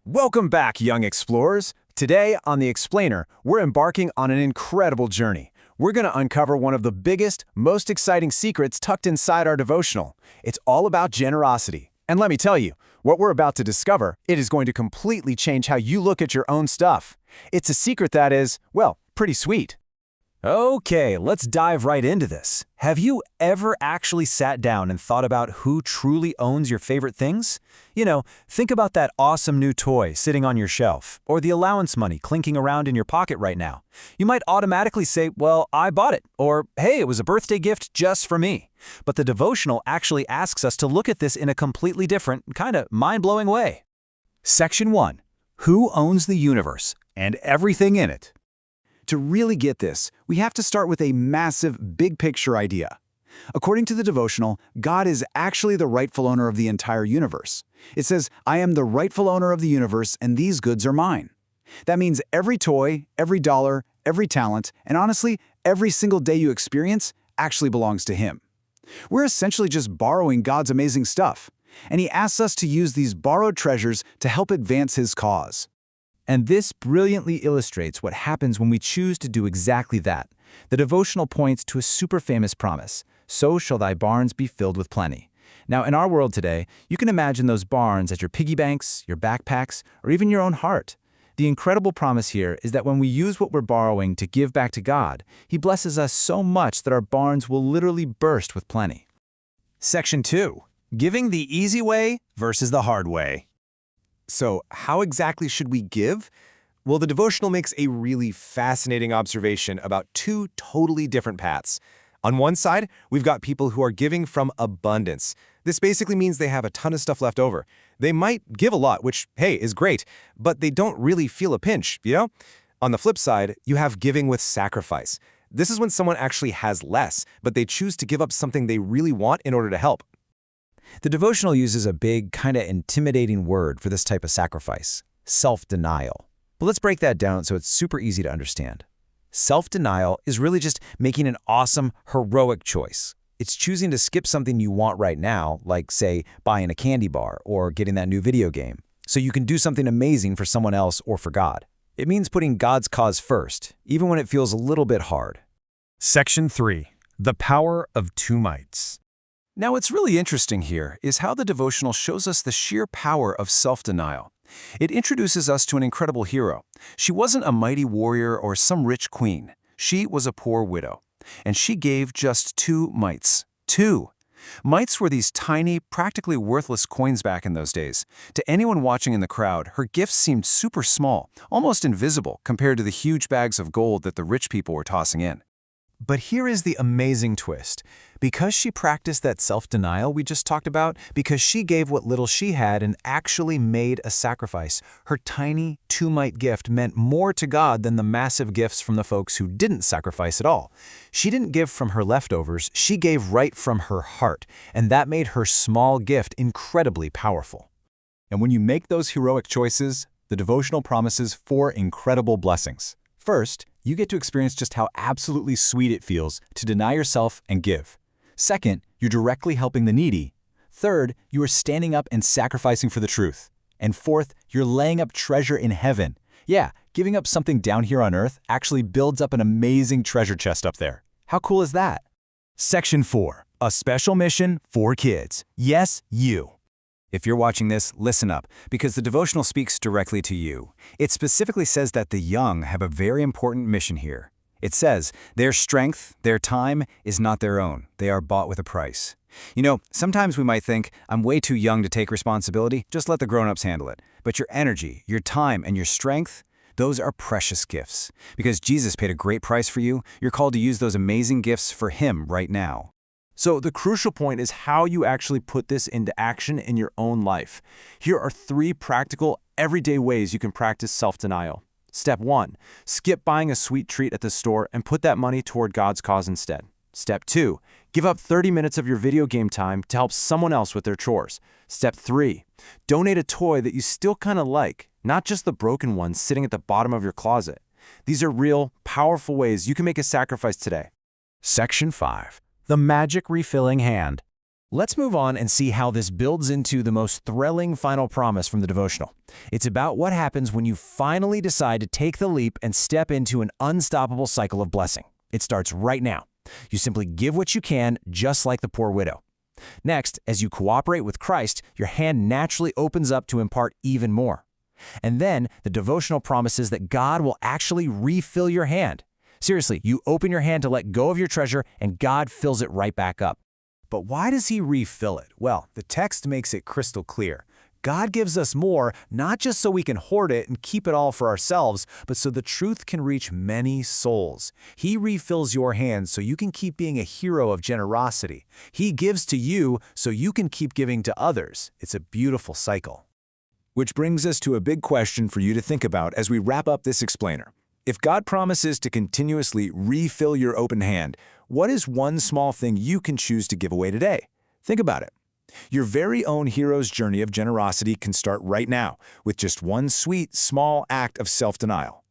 Welcome back, young explorers. Today on The Explainer, we're embarking on an incredible journey. We're going to uncover one of the biggest, most exciting secrets tucked inside our devotional. It's all about generosity. And let me tell you, what we're about to discover, it is going to completely change how you look at your own stuff. It's a secret that is, well, pretty sweet. Okay, let's dive right into this. Have you ever actually sat down and thought about who truly owns your favorite things? Think about that awesome new toy sitting on your shelf, or the allowance money clinking around in your pocket right now. You might automatically say, well, I bought it, or hey, it was a birthday gift just for me. But the devotional actually asks us to look at this in a completely different, kind of mind-blowing way. Section 1. Who owns the universe and everything in it? To really get this, we have to start with a massive, big-picture idea. According to the devotional, God is actually the rightful owner of the entire universe. It says, I am the rightful owner of the universe, and these goods are mine. That means every toy, every dollar, every talent, and honestly, every single day you experience actually belongs to Him. We're essentially just borrowing God's amazing stuff, and He asks us to use these borrowed treasures to help advance His cause. And this brilliantly illustrates what happens when we choose to do exactly that. The devotional points to a super famous promise, so shall thy barns be filled with plenty. Now, in our world today, you can imagine those barns at your piggy banks, your backpacks, or even your own heart. The incredible promise here is that when we use what we're borrowing to give back to God, He blesses us so much that our barns will literally burst with plenty. Section 2. Giving the easy way versus the hard way. So, how exactly should we give? Well, the devotional makes a really fascinating observation about two totally different paths. On one side, we've got people who are giving from abundance. This basically means they have a ton of stuff left over. They might give a lot, which, hey, is great, but they don't really feel a pinch, On the flip side, you have giving with sacrifice. This is when someone actually has less, but they choose to give up something they really want in order to help. The devotional uses a big, kind of intimidating word for this type of sacrifice, self-denial. But let's break that down so it's super easy to understand. Self-denial is really just making an awesome, heroic choice. It's choosing to skip something you want right now, like, say, buying a candy bar or getting that new video game, so you can do something amazing for someone else or for God. It means putting God's cause first, even when it feels a little bit hard. Section 3. The Power of Two Mites. Now, what's really interesting here is how the devotional shows us the sheer power of self-denial. It introduces us to an incredible hero. She wasn't a mighty warrior or some rich queen. She was a poor widow, and she gave just 2 mites. 2! Mites were these tiny, practically worthless coins back in those days. To anyone watching in the crowd, her gifts seemed super small, almost invisible compared to the huge bags of gold that the rich people were tossing in. But here is the amazing twist. Because she practiced that self-denial we just talked about, because she gave what little she had and actually made a sacrifice, her tiny 2-mite gift meant more to God than the massive gifts from the folks who didn't sacrifice at all. She didn't give from her leftovers, she gave right from her heart, and that made her small gift incredibly powerful. And when you make those heroic choices, the devotional promises 4 incredible blessings. First, you get to experience just how absolutely sweet it feels to deny yourself and give. Second, you're directly helping the needy. Third, you are standing up and sacrificing for the truth. And fourth, you're laying up treasure in heaven. Yeah, giving up something down here on earth actually builds up an amazing treasure chest up there. How cool is that? Section 4. A special mission for kids. Yes, you. If you're watching this, listen up, because the devotional speaks directly to you. It specifically says that the young have a very important mission here. It says, their strength, their time, is not their own. They are bought with a price. Sometimes we might think, I'm way too young to take responsibility, just let the grown-ups handle it. But your energy, your time, and your strength, those are precious gifts. Because Jesus paid a great price for you, you're called to use those amazing gifts for Him right now. So the crucial point is how you actually put this into action in your own life. Here are 3 practical, everyday ways you can practice self-denial. Step 1. Skip buying a sweet treat at the store and put that money toward God's cause instead. Step 2. Give up 30 minutes of your video game time to help someone else with their chores. Step 3. Donate a toy that you still kind of like, not just the broken one sitting at the bottom of your closet. These are real, powerful ways you can make a sacrifice today. Section 5. The Magic Refilling Hand. Let's move on and see how this builds into the most thrilling final promise from the devotional. It's about what happens when you finally decide to take the leap and step into an unstoppable cycle of blessing. It starts right now. You simply give what you can, just like the poor widow. Next, as you cooperate with Christ, your hand naturally opens up to impart even more. And then, the devotional promises that God will actually refill your hand. Seriously, you open your hand to let go of your treasure, and God fills it right back up. But why does he refill it? Well, the text makes it crystal clear. God gives us more, not just so we can hoard it and keep it all for ourselves, but so the truth can reach many souls. He refills your hands so you can keep being a hero of generosity. He gives to you so you can keep giving to others. It's a beautiful cycle. Which brings us to a big question for you to think about as we wrap up this explainer. If God promises to continuously refill your open hand, what is one small thing you can choose to give away today? Think about it. Your very own hero's journey of generosity can start right now with just one sweet, small act of self-denial.